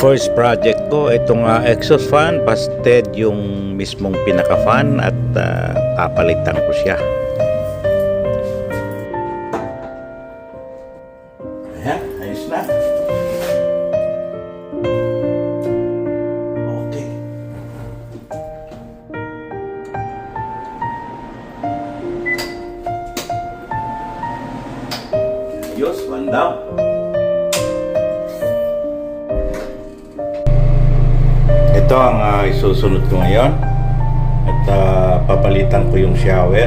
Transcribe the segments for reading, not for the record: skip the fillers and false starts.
First project ko, itong exhaust fan, busted yung mismong pinaka-fan at papalitan ko siya. Ayan, ayos na. Okay. Ayos, one down. Ito ang isusunod ko ngayon at papalitan ko yung shower.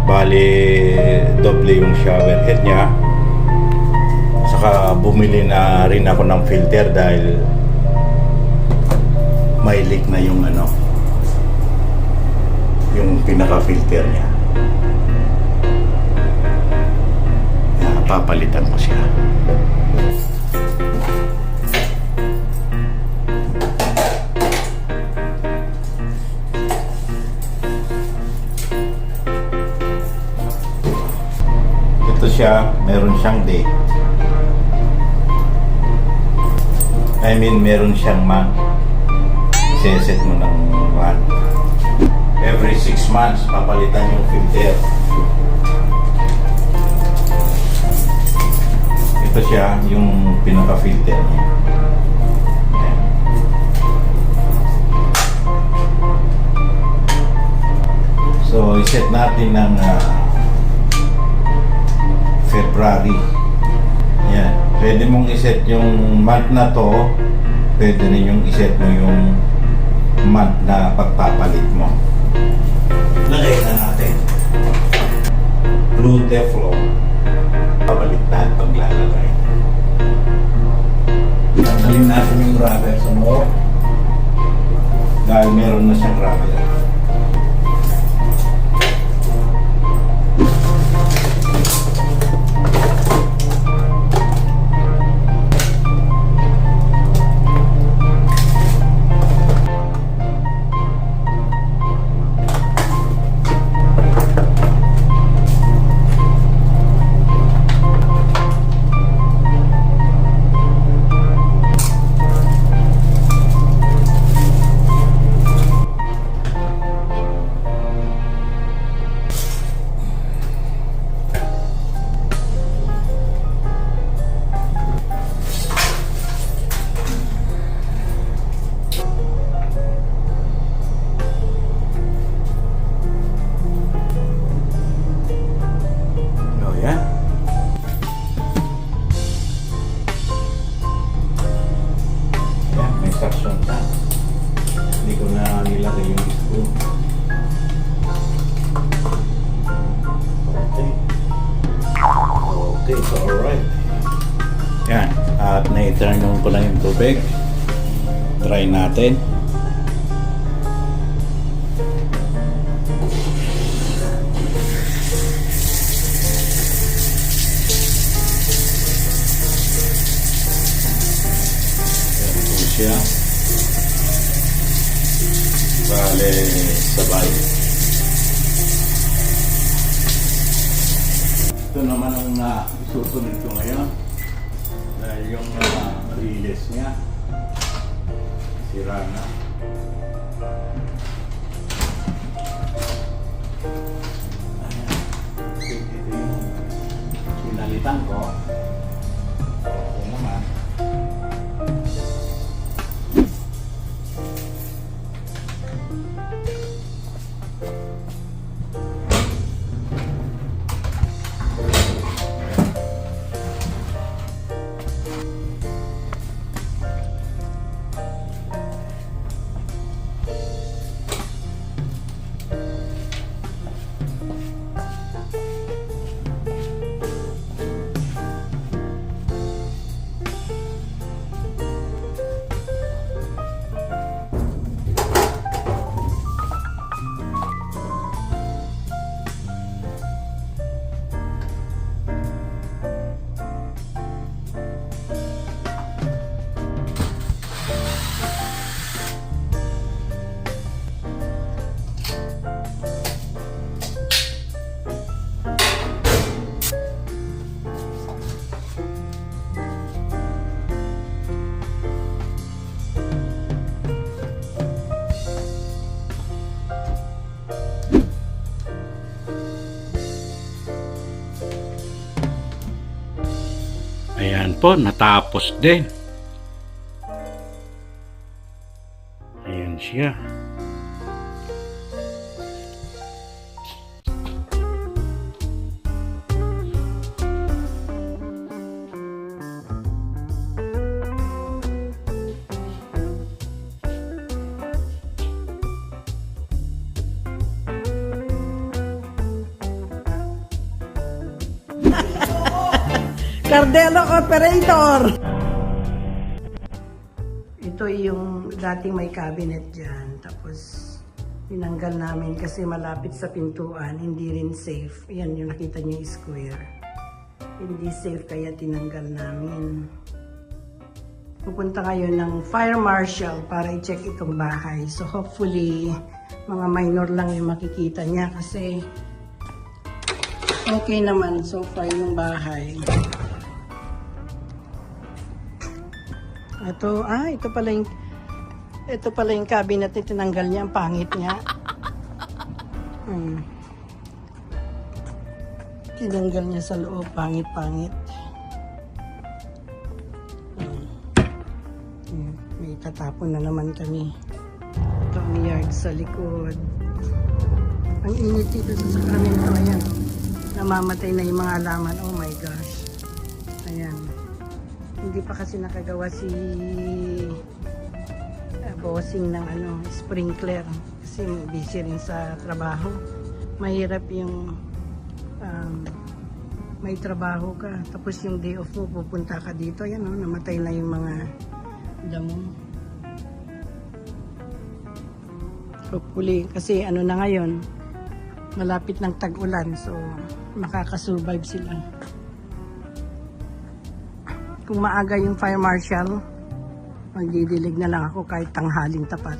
Bali doble yung shower head niya. Saka bumili na rin ako ng filter dahil may leak na yung yung pinaka filter niya. Kaya papalitan ko siya. Siya, meron siyang date. Meron siyang month. Iseset mo ng month. Every 6 months, papalitan yung filter. Ito siya, yung pinaka-filter niya. Ayan. So, iset natin ng February. Yan. Pwede mong iset yung month na to. Pwede rin yung iset mo yung month na pagpapalit mo. Lagay na natin. Blue Teflon. Papalit na paglalagay. Tanggalin natin yung rubber sa mo. Dahil meron na siyang rubber. Hindi ko na nilagay yung screw. Okay, so alright. Yan, at na-turn on ko na yung tubig. Try natin. Yan siya. Bale, sabay. Ito naman ang isusunod ko ngayon. Dahil yung release niya sira na. Ayan. Ito yung pinalitan ko. Okay naman. po, natapos din. Ayan siya. Cardelo Operator! Ito yung dating may cabinet dyan. Tapos, tinanggal namin kasi malapit sa pintuan. Hindi rin safe. Yan yung nakita niyo yung square. Hindi safe kaya tinanggal namin. Pupunta ngayon ng fire marshal para i-check itong bahay. So, hopefully, mga minor lang yung makikita niya kasi okay naman so far yung bahay. Ito pala yung cabinet na tinanggal niya, ang pangit niya. Tinanggal niya sa loob, pangit-pangit. May tatapon na naman kami. Ito ang yard sa likod. Ang init dito sa Sacramento, ayan. Namamatay na yung mga halaman, oh my gosh. Ayan. Hindi pa kasi nakagawa si bossing ng sprinkler kasi busy rin sa trabaho. Mahirap yung may trabaho ka tapos yung day off mo pupunta ka dito, yan namatay na yung mga damo. Hopefully kasi na ngayon malapit ng tag-ulan so makakasurvive sila. Kung maaga yung fire marshal, magdidilig na lang ako kahit tanghaling tapat.